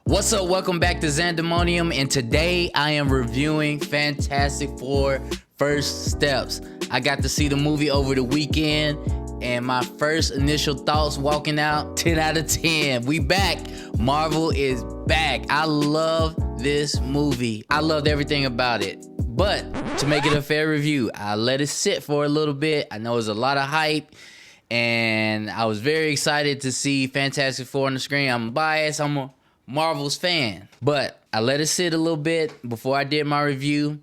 What's up? Welcome back to Zandemonium, and today I am reviewing Fantastic Four First Steps. I got to see the movie over the weekend, and my first initial thoughts walking out, 10 out of 10. We back. Marvel is back. I love this movie. I loved everything about it. But to make it a fair review, I let it sit for a little bit. I know it was a lot of hype, and I was very excited to see Fantastic Four on the screen. I'm biased. I'm a Marvel's fan, but I let it sit a little bit before I did my review,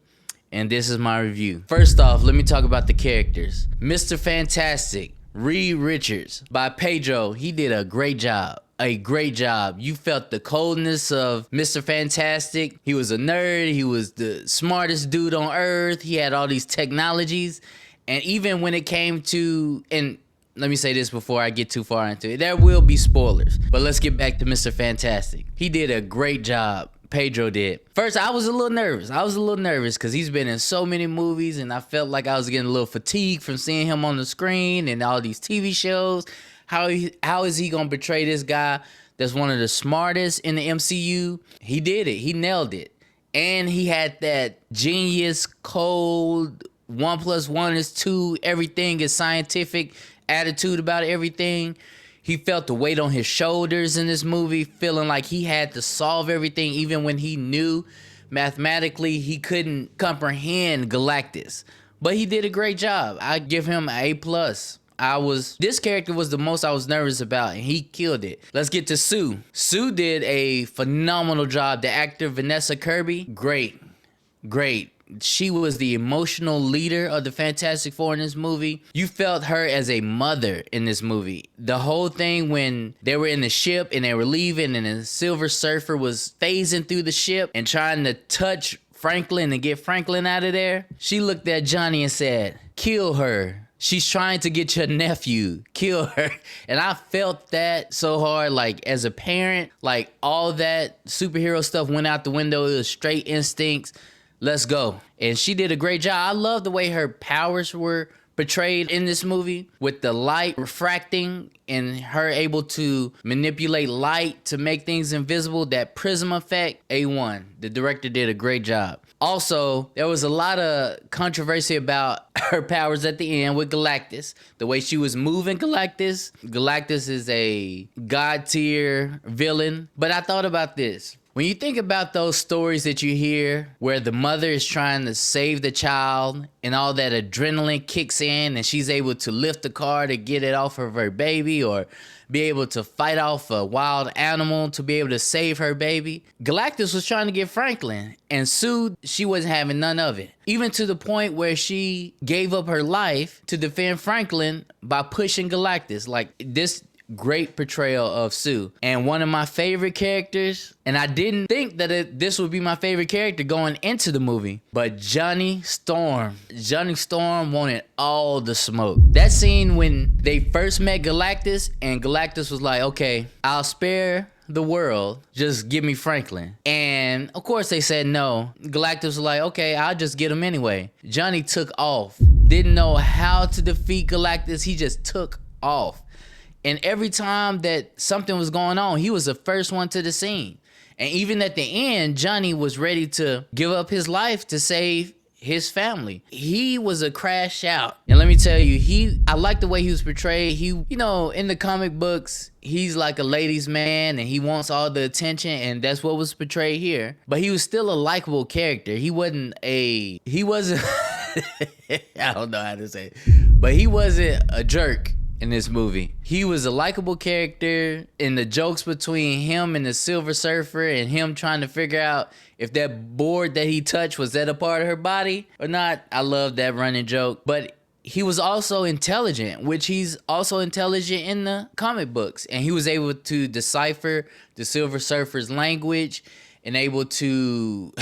and this is my review. First off, let me talk about the characters. Mr. Fantastic, Reed Richards by Pedro, he did a great job. A great job. You felt the coldness of Mr. Fantastic. He was a nerd. He was the smartest dude on earth. He had all these technologies, and even when it came to, and let me say this before I get too far into it. There will be spoilers, but let's get back to Mr. Fantastic. He did a great job. Pedro did. First, I was a little nervous. Because he's been in so many movies, and I felt like I was getting a little fatigued from seeing him on the screen and all these TV shows. How is he going to portray this guy that's one of the smartest in the MCU? He did it. He nailed it. And he had that genius, cold, 1 + 1 is 2, everything is scientific attitude about everything. He felt the weight on his shoulders in this movie, feeling like he had to solve everything even when he knew mathematically he couldn't comprehend Galactus. But he did a great job. I give him an A+. This character was the most I was nervous about, and he killed it. Let's get to Sue. Sue did a phenomenal job. The actor Vanessa Kirby, great. She was the emotional leader of the Fantastic Four in this movie. You felt her as a mother in this movie. The whole thing when they were in the ship and they were leaving and the Silver Surfer was phasing through the ship and trying to touch Franklin and get Franklin out of there. She looked at Johnny and said, "Kill her. She's trying to get your nephew. Kill her." And I felt that so hard, like as a parent, like all that superhero stuff went out the window. It was straight instincts. Let's go. And she did a great job. I love the way her powers were portrayed in this movie, with the light refracting and her able to manipulate light to make things invisible. That prism effect, A1. The director did a great job. Also, there was a lot of controversy about her powers at the end with Galactus. The way she was moving Galactus. Galactus is a god tier villain. But I thought about this. When you think about those stories that you hear where the mother is trying to save the child and all that adrenaline kicks in and she's able to lift the car to get it off of her baby, or be able to fight off a wild animal to be able to save her baby, Galactus was trying to get Franklin, and Sue, she wasn't having none of it. Even to the point where she gave up her life to defend Franklin by pushing Galactus. Like, this great portrayal of Sue. And one of my favorite characters, and I didn't think that this would be my favorite character going into the movie, but Johnny Storm. Johnny Storm wanted all the smoke. That scene when they first met Galactus, and Galactus was like, "Okay, I'll spare the world, just give me Franklin." And of course they said no. Galactus was like, "Okay, I'll just get him anyway." Johnny took off. Didn't know how to defeat Galactus. He just took off. And every time that something was going on, he was the first one to the scene. And even at the end, Johnny was ready to give up his life to save his family. He was a crash out. And let me tell you, I like the way he was portrayed. In the comic books, he's like a ladies' man and he wants all the attention, and that's what was portrayed here. But he was still a likable character. He wasn't I don't know how to say it, but he wasn't a jerk in this movie. He was a likable character, and the jokes between him and the Silver Surfer and him trying to figure out if that board that he touched, was that a part of her body or not. I love that running joke. But he was also intelligent, which he's also intelligent in the comic books. And he was able to decipher the Silver Surfer's language and able to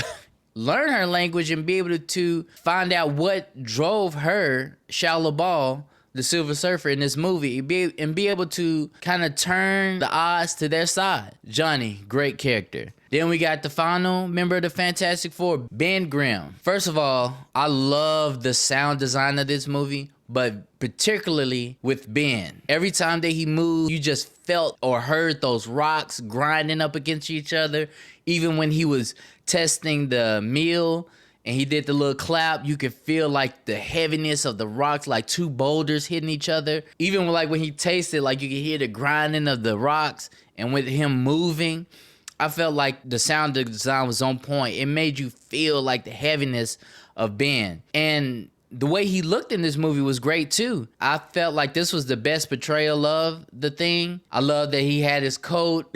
learn her language and be able to find out what drove her, Shia LaBeouf, the Silver Surfer in this movie, and be able to kind of turn the odds to their side. Johnny, great character. Then we got the final member of the Fantastic Four, Ben Grimm. First of all, I love the sound design of this movie. but particularly with Ben. Every time that he moved, you just felt or heard those rocks grinding up against each other. Even when he was testing the meal and he did the little clap, you could feel like the heaviness of the rocks, like two boulders hitting each other. Even like when he tasted, like you could hear the grinding of the rocks. And with him moving, I felt like the sound design was on point. It made you feel like the heaviness of Ben. And the way he looked in this movie was great too. I felt like this was the best portrayal of the Thing. I love that he had his coat,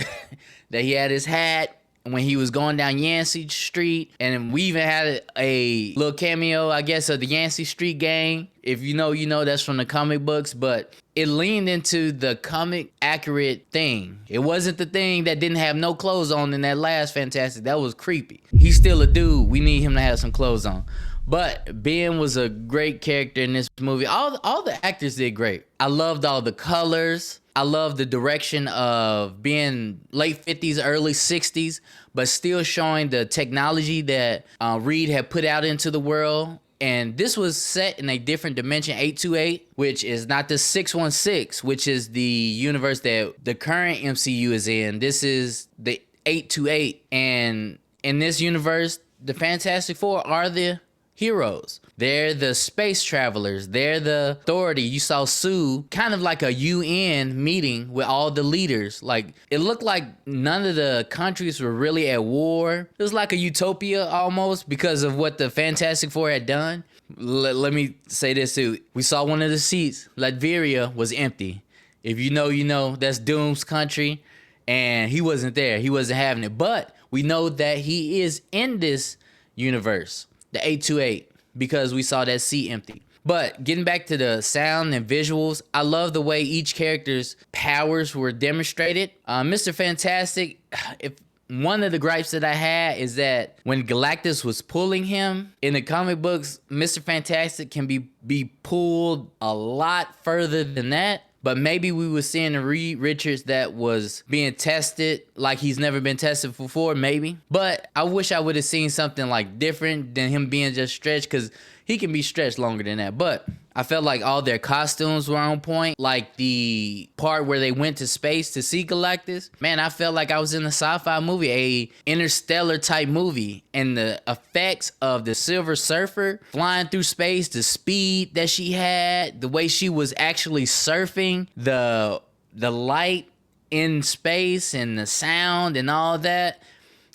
that he had his hat when he was going down Yancey Street. And we even had a little cameo, I guess, of the Yancey Street gang. If you know, you know, that's from the comic books, but it leaned into the comic accurate Thing. It wasn't the Thing that didn't have no clothes on in that last Fantastic. That was creepy. He's still a dude. We need him to have some clothes on. But Ben was a great character in this movie. All the actors did great. I loved all the colors. I love the direction of being late 50s, early 60s, but still showing the technology that Reed had put out into the world. And this was set in a different dimension, 828, which is not the 616, which is the universe that the current MCU is in. This is the 828. And in this universe, the Fantastic Four are the heroes. They're the space travelers. They're the authority. You saw Sue, kind of like a UN meeting with all the leaders. Like, it looked like none of the countries were really at war. It was like a utopia almost because of what the Fantastic Four had done. Let me say this too. We saw one of the seats. Latveria was empty. If you know, you know. That's Doom's country. And he wasn't there. He wasn't having it. But we know that he is in this universe, the 828, because we saw that seat empty. But getting back to the sound and visuals, I love the way each character's powers were demonstrated. Mr. Fantastic, if one of the gripes that I had is that when Galactus was pulling him in the comic books, Mr. Fantastic can be pulled a lot further than that. But maybe we were seeing a Reed Richards that was being tested like he's never been tested before, maybe. But I wish I would have seen something like different than him being just stretched, because he can be stretched longer than that. But I felt like all their costumes were on point. Like the part where they went to space to see Galactus. Man, I felt like I was in a sci-fi movie, a interstellar type movie. And the effects of the Silver Surfer flying through space, the speed that she had, the way she was actually surfing, the light in space and the sound and all that.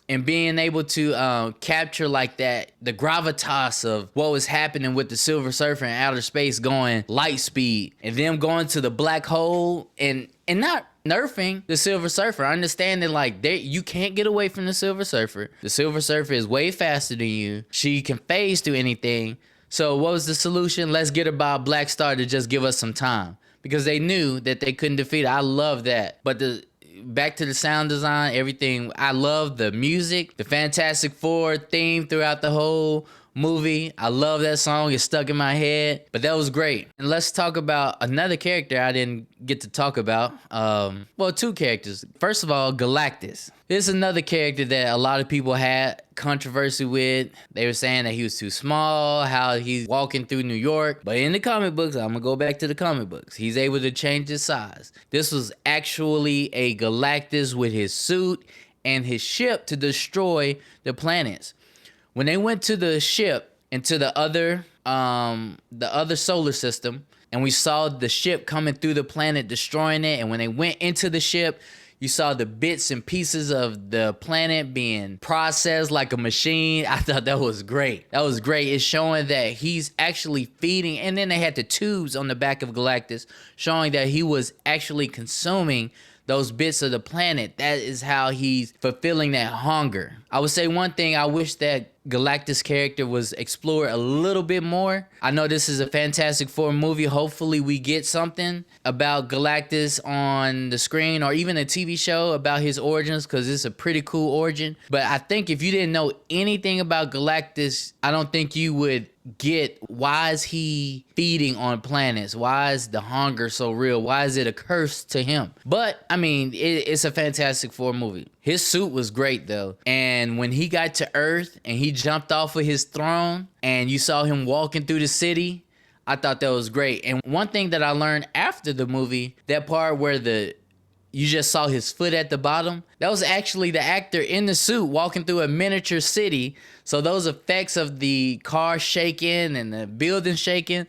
And being able to capture like that, the gravitas of what was happening with the Silver Surfer in outer space going light speed, and them going to the black hole and not nerfing the Silver Surfer. Understanding like you can't get away from the Silver Surfer. The Silver Surfer is way faster than you. She can phase through anything. So what was the solution? Let's get her by a Black Star to just give us some time, because they knew that they couldn't defeat her. I love that. But back to the sound design, everything. I love the music, the Fantastic Four theme throughout the whole movie. I love that song. It's stuck in my head. But that was great. And let's talk about another character I didn't get to talk about. Well, two characters. First of all, Galactus. This is another character that a lot of people had controversy with. They were saying that he was too small, how he's walking through New York. But in the comic books, I'm gonna go back to the comic books, he's able to change his size. This was actually a Galactus with his suit and his ship to destroy the planets. When they went to the ship into the other solar system, and we saw the ship coming through the planet, destroying it, and when they went into the ship, you saw the bits and pieces of the planet being processed like a machine. I thought that was great. That was great. It's showing that he's actually feeding. And then they had the tubes on the back of Galactus showing that he was actually consuming those bits of the planet. That is how he's fulfilling that hunger. I would say one thing, I wish that Galactus character was explored a little bit more. I know this is a Fantastic Four movie. Hopefully we get something about Galactus on the screen, or even a TV show about his origins, because it's a pretty cool origin. But I think if you didn't know anything about Galactus, I don't think you would get why is he feeding on planets? Why is the hunger so real? Why is it a curse to him? But I mean, it's a Fantastic Four movie. His suit was great though. And when he got to Earth and he jumped off of his throne and you saw him walking through the city, I thought that was great. And one thing that I learned after the movie, that part where you just saw his foot at the bottom, that was actually the actor in the suit walking through a miniature city. So those effects of the car shaking and the building shaking,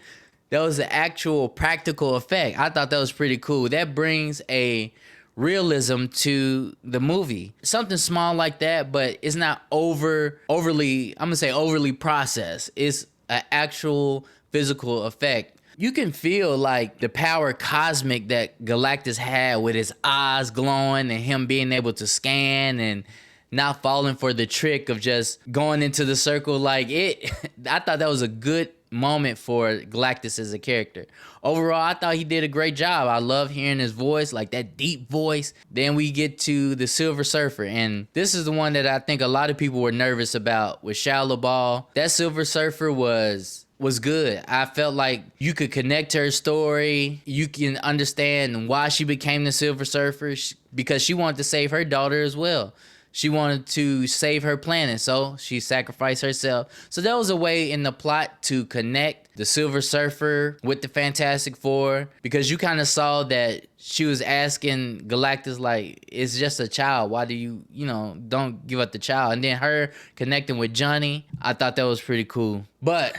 that was the actual practical effect. I thought that was pretty cool. That brings a realism to the movie. Something small like that, but it's not overly, I'm gonna say overly processed. It's an actual physical effect. You can feel like the power cosmic that Galactus had with his eyes glowing and him being able to scan and not falling for the trick of just going into the circle. Like it, I thought that was a good moment for Galactus as a character. Overall, I thought he did a great job. I love hearing his voice, like that deep voice. Then we get to the Silver Surfer, and this is the one that I think a lot of people were nervous about with Shia LaBeouf. That Silver Surfer was good. I felt like you could connect to her story. You can understand why she became the Silver Surfer, because she wanted to save her daughter as well. She wanted to save her planet, so she sacrificed herself. So that was a way in the plot to connect the Silver Surfer with the Fantastic Four, because you kind of saw that she was asking Galactus, like, it's just a child. Why do you don't give up the child? And then her connecting with Johnny, I thought that was pretty cool. But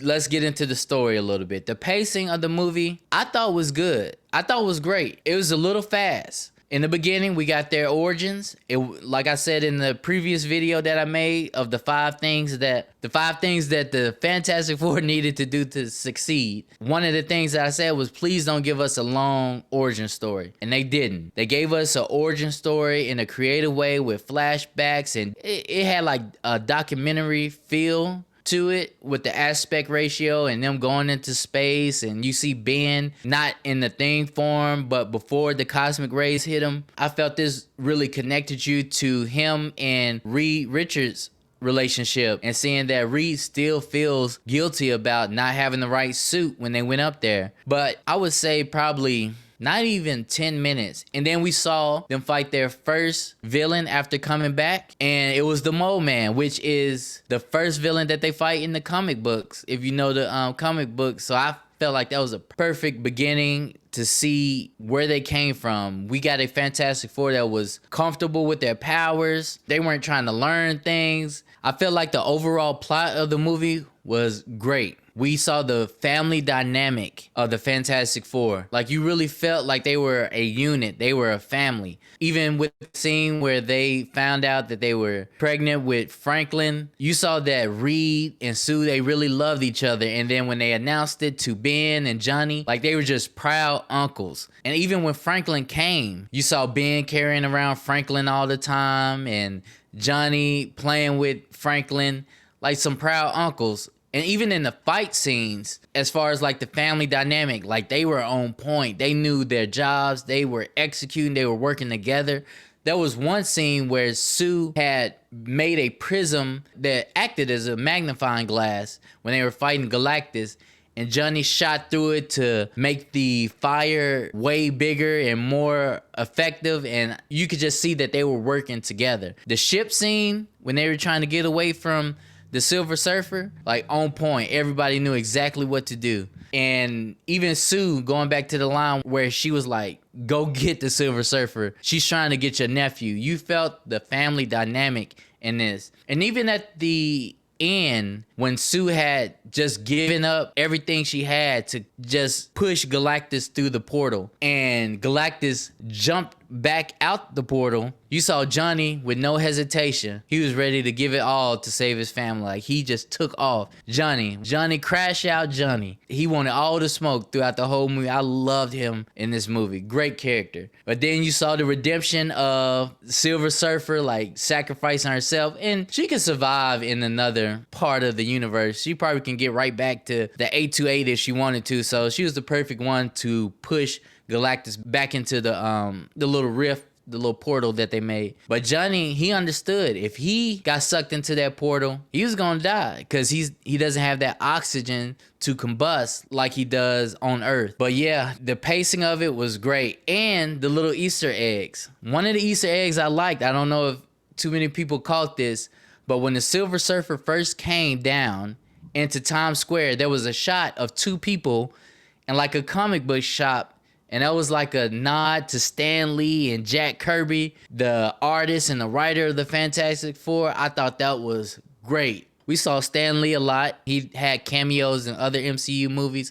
let's get into the story a little bit. The pacing of the movie, I thought was good. I thought it was great. It was a little fast. In the beginning, we got their origins. Like I said in the previous video that I made of the five things that the Fantastic Four needed to do to succeed. One of the things that I said was, please don't give us a long origin story. And they didn't. They gave us an origin story in a creative way with flashbacks, and it had like a documentary feel to it with the aspect ratio and them going into space, and you see Ben not in the thing form but before the cosmic rays hit him. I felt this really connected you to him and Reed Richards' relationship, and seeing that Reed still feels guilty about not having the right suit when they went up there. But I would say probably not even 10 minutes. And then we saw them fight their first villain after coming back. And it was the Mole Man, which is the first villain that they fight in the comic books, if you know the comic books. So I felt like that was a perfect beginning to see where they came from. We got a Fantastic Four that was comfortable with their powers. They weren't trying to learn things. I felt like the overall plot of the movie was great. We saw the family dynamic of the Fantastic Four. Like, you really felt like they were a unit. They were a family. Even with the scene where they found out that they were pregnant with Franklin, you saw that Reed and Sue, they really loved each other. And then when they announced it to Ben and Johnny, like, they were just proud uncles. And even when Franklin came, you saw Ben carrying around Franklin all the time and Johnny playing with Franklin, like some proud uncles. And even in the fight scenes, as far as like the family dynamic, like they were on point. They knew their jobs. They were executing. They were working together. There was one scene where Sue had made a prism that acted as a magnifying glass when they were fighting Galactus. And Johnny shot through it to make the fire way bigger and more effective. And you could just see that they were working together. The ship scene, when they were trying to get away from the Silver Surfer, like on point. Everybody knew exactly what to do. And even Sue, going back to the line where she was like, go get the Silver Surfer. She's trying to get your nephew. You felt the family dynamic in this. And even at the end, when Sue had just given up everything she had to just push Galactus through the portal, and Galactus jumped back out the portal, you saw Johnny with no hesitation. He was ready to give it all to save his family. Like, he just took off. Johnny crash out Johnny. He wanted all the smoke throughout the whole movie. I loved him in this movie. Great character. But then you saw the redemption of Silver Surfer, like sacrificing herself, and she could survive in another part of the universe. She probably can get right back to the 828 if she wanted to. So she was the perfect one to push Galactus back into the little rift, the little portal that they made. But Johnny, he understood if he got sucked into that portal, he was gonna die, because he doesn't have that oxygen to combust like he does on Earth. But yeah, the pacing of it was great. And the little Easter eggs. One of the Easter eggs I liked, I don't know if too many people caught this, but when the Silver Surfer first came down into Times Square, there was a shot of two people in like a comic book shop. And that was like a nod to Stan Lee and Jack Kirby, the artist and the writer of the Fantastic Four. I thought that was great. We saw Stan Lee a lot. He had cameos in other MCU movies,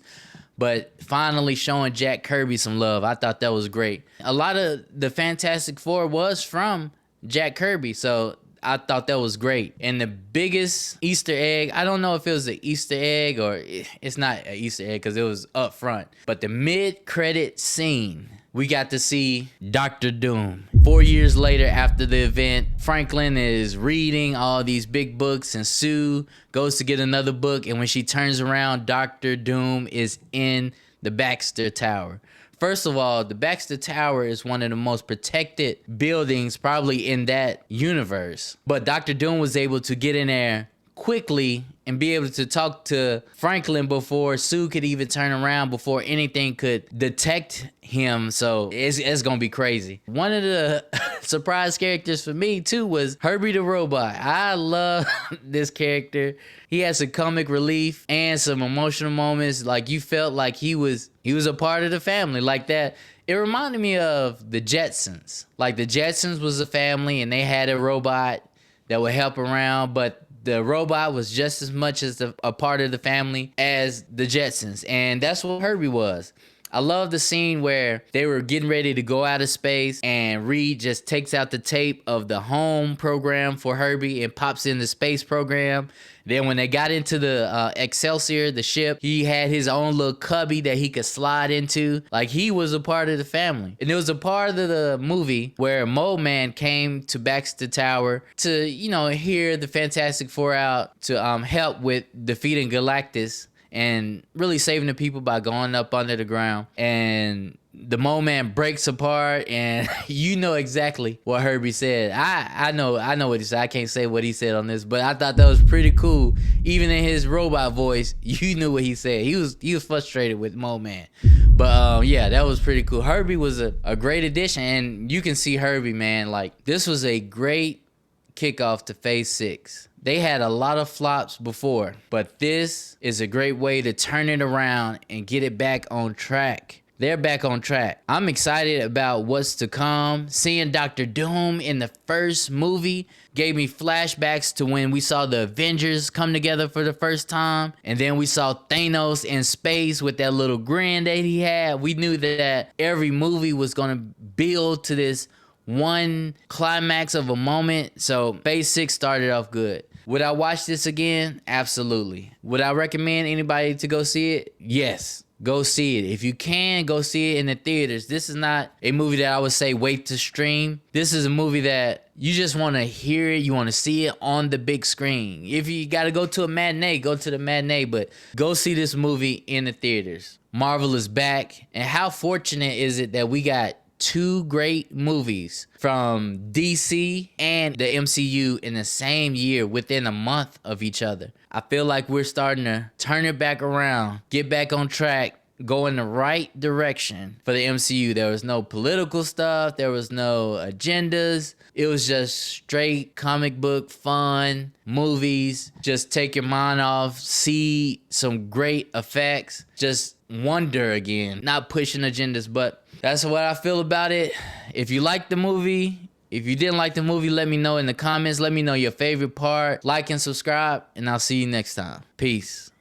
but finally showing Jack Kirby some love. I thought that was great. A lot of the Fantastic Four was from Jack Kirby, so I thought that was great. And the biggest Easter egg, I don't know if it was an Easter egg or it's not an Easter egg because it was up front, but the mid-credit scene, we got to see Dr. Doom. 4 years later after the event, Franklin is reading all these big books and Sue goes to get another book, and when she turns around, Dr. Doom is in the Baxter Tower. First of all, the Baxter Tower is one of the most protected buildings probably in that universe. But Dr. Doom was able to get in there quickly and be able to talk to Franklin before Sue could even turn around, before anything could detect him. So it's gonna be crazy. One of the surprise characters for me too was Herbie the Robot. I love this character. He had some comic relief and some emotional moments. Like you felt like he was a part of the family like that. It reminded me of the Jetsons. Like the Jetsons was a family and they had a robot that would help around, but the robot was just as much as a part of the family as the Jetsons. And that's what Herbie was. I love the scene where they were getting ready to go out of space and Reed just takes out the tape of the home program for Herbie and pops in the space program. Then when they got into the Excelsior, the ship, he had his own little cubby that he could slide into. Like he was a part of the family. And it was a part of the movie where Mole Man came to Baxter Tower to, you know, hear the Fantastic Four out to help with defeating Galactus and really saving the people by going up under the ground. And the Mole Man breaks apart, and you know exactly what Herbie said. I know what he said. I can't say what he said on this, but I thought that was pretty cool. Even in his robot voice, you knew what he said. He was frustrated with Mole Man. But yeah, that was pretty cool. Herbie was a great addition, and you can see Herbie, man. Like this was a great kickoff to Phase 6. They had a lot of flops before, but this is a great way to turn it around and get it back on track. They're back on track. I'm excited about what's to come. Seeing Dr. Doom in the first movie gave me flashbacks to when we saw the Avengers come together for the first time. And then we saw Thanos in space with that little grin that he had. We knew that every movie was going to build to this one climax of a moment. So Phase 6 started off good. Would I watch this again? Absolutely. Would I recommend anybody to go see it? Yes. Go see it. If you can, go see it in the theaters. This is not a movie that I would say wait to stream. This is a movie that you just want to hear it. You want to see it on the big screen. If you got to go to a matinee, go to the matinee. But go see this movie in the theaters. Marvel is back. And how fortunate is it that we got two great movies from DC and the MCU in the same year within a month of each other. I feel like we're starting to turn it back around, get back on track, go in the right direction for the MCU. There was no political stuff. There was no agendas. It was just straight comic book fun movies. Just take your mind off, see some great effects, just wonder again, not pushing agendas. But that's what I feel about it. If you liked the movie, if you didn't like the movie, let me know in the comments. Let me know your favorite part. Like and subscribe, and I'll see you next time. Peace.